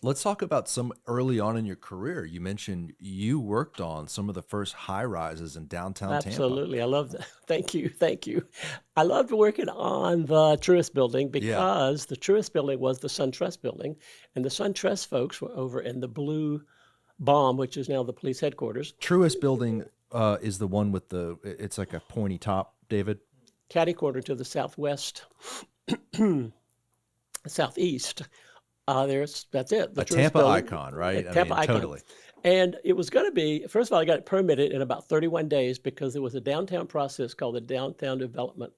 Let's talk about some early on in your career. You mentioned you worked on some of the first high rises in downtown Tampa. Absolutely. I love that. Thank you. Thank you. I loved working on the Truist Building Yeah. because the Truist Building was the SunTrust Building, and the SunTrust folks were over in the Blue Bomb, which is now the police headquarters, Truist Building is the one with it's like a pointy top, David. catty corner to the southwest, southeast. That's it, the A Truist Tampa Building, icon, right? I Tampa mean, Icon. totally. And it was going to be, first of all, I got it permitted in about 31 days because there was a downtown process called the downtown development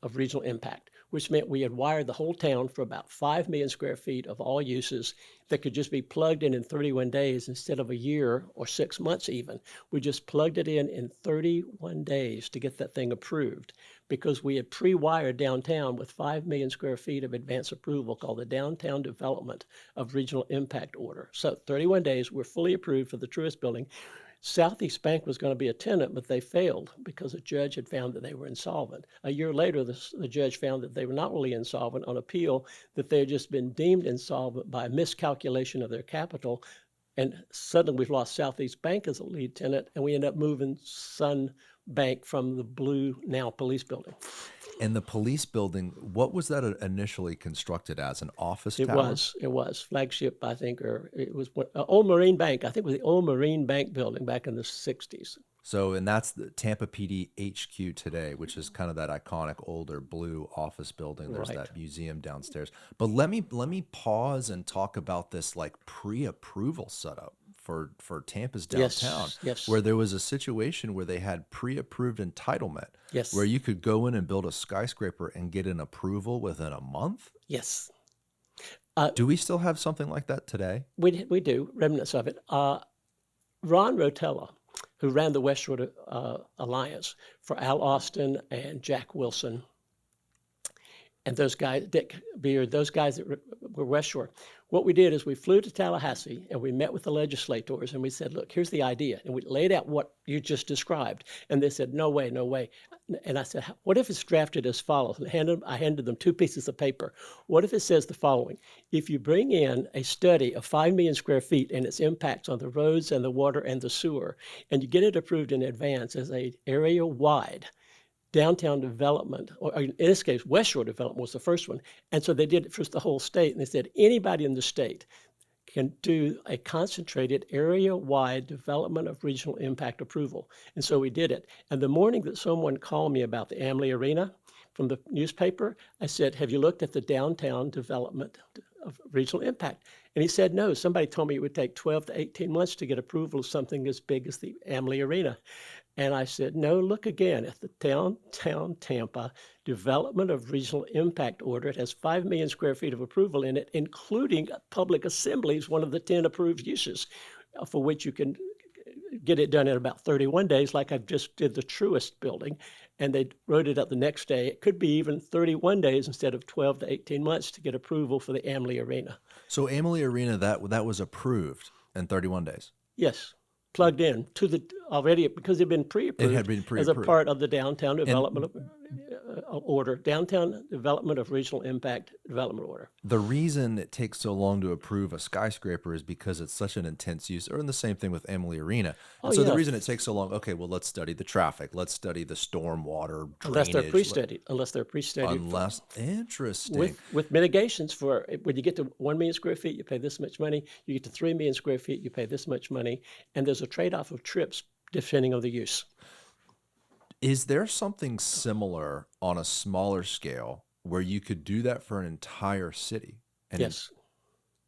of regional impact, which meant we had wired the whole town for about 5 million square feet of all uses that could just be plugged in 31 days instead of a year or 6 months even. We just plugged it in 31 days to get that thing approved because we had pre-wired downtown with 5 million square feet of advance approval called the Downtown Development of Regional Impact Order. So 31 days, we're fully approved for the Truist Building. Southeast Bank was going to be a tenant, but they failed because a judge had found that they were insolvent. A year later, the judge found that they were not really insolvent on appeal, that they had just been deemed insolvent by a miscalculation of their capital. And suddenly we've lost Southeast Bank as a lead tenant, and we end up moving Sun Bank from the Blue now police building. And the police building, what was that initially constructed as? An office tower? It was flagship, I think, or it was Old Marine Bank. I think it was the Old Marine Bank building back in the 60s. So, and that's the Tampa PD HQ today, which is kind of that iconic older blue office building. There's Right. that museum downstairs. But let me pause and talk about this like pre-approval setup for Tampa's downtown, Yes, yes, where there was a situation where they had pre-approved entitlement, where yes, you could go in and build a skyscraper and get an approval within a month. yes. Uh, Do we still have something like that today? we do remnants of it. Ron Rotella, who ran the Westward Alliance for Al Austin and Jack Wilson, and those guys, Dick Beard, those guys that were West Shore. What we did is we flew to Tallahassee and we met with the legislators and we said, look, here's the idea. And we laid out what you just described. And they said, no way, no way. And I said, what if it's drafted as follows? And I handed them 2 pieces of paper. What if it says the following? If you bring in a study of 5 million square feet and its impacts on the roads and the water and the sewer, and you get it approved in advance as a area-wide downtown development, or in this case, West Shore development was the first one. And so they did it for the whole state. And they said anybody in the state can do a concentrated area-wide development of regional impact approval. And so we did it. And the morning that someone called me about the Amalie Arena from the newspaper, I said, have you looked at the downtown development of regional impact? And he said, no, somebody told me it would take 12 to 18 months to get approval of something as big as the Amalie Arena. And I said, no, look again at the Downtown Tampa Development of Regional Impact Order. It has 5 million square feet of approval in it, including public assemblies, one of the 10 approved uses, for which you can get it done in about 31 days, like I just did the Truist building. And they wrote it up the next day. It could be even 31 days instead of 12 to 18 months to get approval for the Amalie Arena. So Amalie Arena, that was approved in 31 days. Yes, plugged in to the already because they've been It had pre-approved been as a pre-approved. part of the downtown development And order, downtown development of regional impact development order. the reason it takes so long to approve a skyscraper is because it's such an intense use, or in the same thing with Amalie Arena. Oh And so the yeah, reason it takes so long, okay, well, let's study the traffic, let's study the stormwater unless they're drainage, pre-studied, unless they're pre-studied unless interesting. with mitigations for when you get to 1 million square feet, you pay this much money. You get to 3 million square feet, you pay this much money, and there's a trade-off of trips depending on the use. Is there something similar on a smaller scale where you could do that for an entire city? And Yes.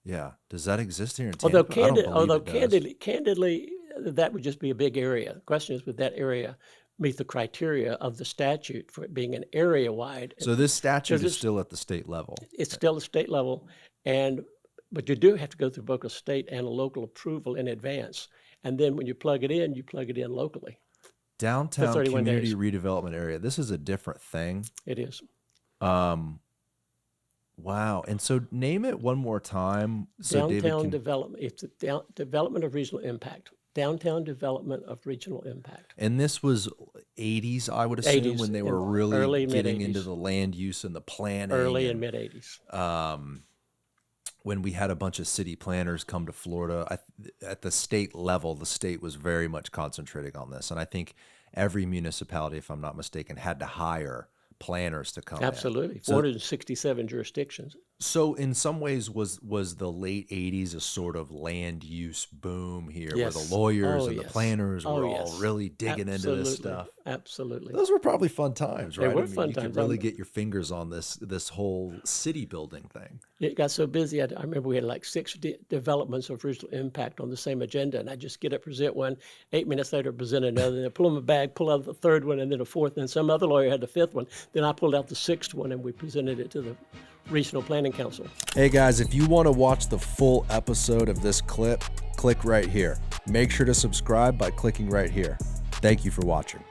yeah, does that exist here in Although Tampa? I don't believe it does. candidly, that would just be a big area. The question is, would that area meet the criteria of the statute for it being an area wide? So this statute Because is still at the state level. it's still a state level, and but you do have to go through both a state and a local approval in advance. And then when you plug it in, you plug it in locally for Downtown 31 community days. redevelopment area. This is a different thing. It is. Um, wow. And so name it one more time so David Downtown can. development, it's a development of regional impact. Downtown development of regional impact. And this was 80s, I would assume, 80s, when they in were really early mid getting into 80s, the land use and the planning early and and mid 80s. when we had a bunch of city planners come to Florida, at the state level, the state was very much concentrating on this. And I think every municipality, if I'm not mistaken, had to hire planners to come in. Absolutely. 467 jurisdictions. So in some ways, was the late 80s a sort of land use boom here, where Yes. the lawyers Oh, and the yes. planners Oh, were yes. all really digging into this stuff? Absolutely. Those were probably fun times, right? were I mean, fun you could times. really get your fingers on this whole city building thing. It got so busy. I remember we had like 6 developments of regional impact on the same agenda, and I just get up, present one. 8 minutes later, present another. Then pull them bag, pull out the third one, and then a fourth. And some other lawyer had the fifth one. Then I pulled out the sixth one, and we presented it to the Regional Planning Council. Hey guys, if you want to watch the full episode of this clip, click right here. Make sure to subscribe by clicking right here. Thank you for watching.